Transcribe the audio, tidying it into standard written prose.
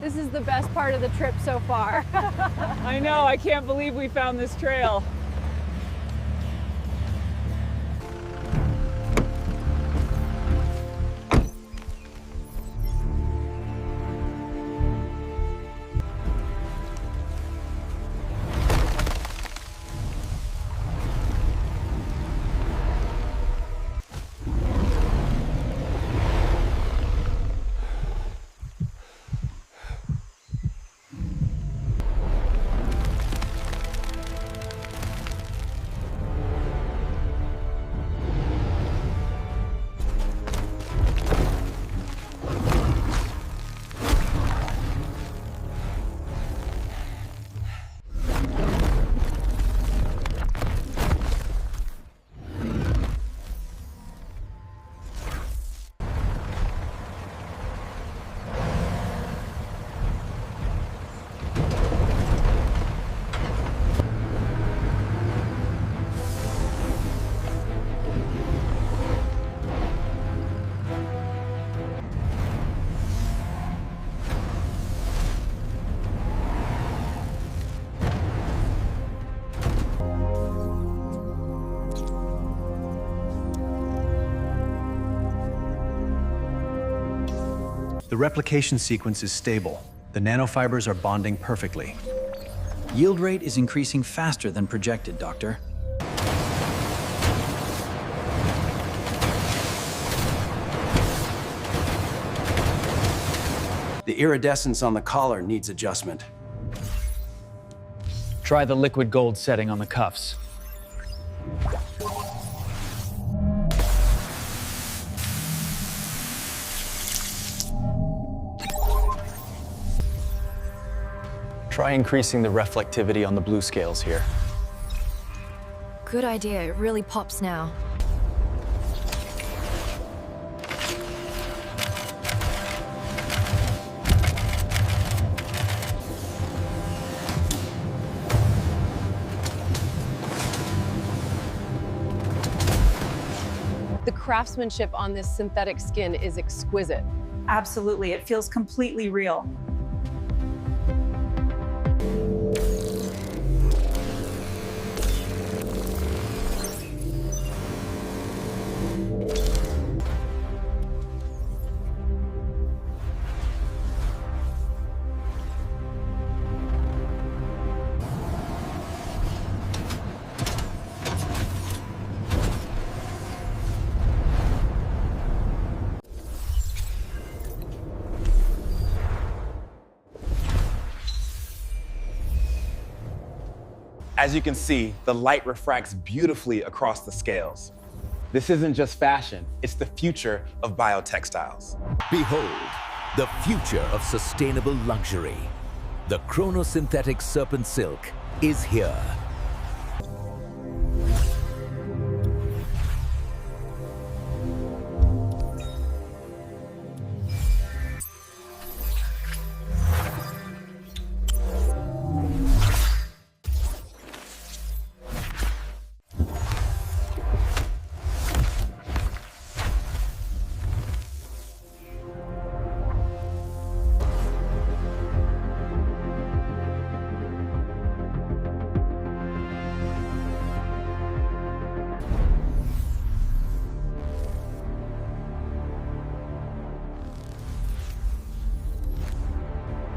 This is the best part of the trip so far. I know, I can't believe we found this trail. The replication sequence is stable. The nanofibers are bonding perfectly. Yield rate is increasing faster than projected, Doctor. The iridescence on the collar needs adjustment. Try the liquid gold setting on the cuffs. Try increasing the reflectivity on the blue scales here. Good idea, it really pops now. The craftsmanship on this synthetic skin is exquisite. Absolutely, it feels completely real. As you can see, the light refracts beautifully across the scales. This isn't just fashion, it's the future of biotextiles. Behold, the future of sustainable luxury. The chronosynthetic serpent silk is here.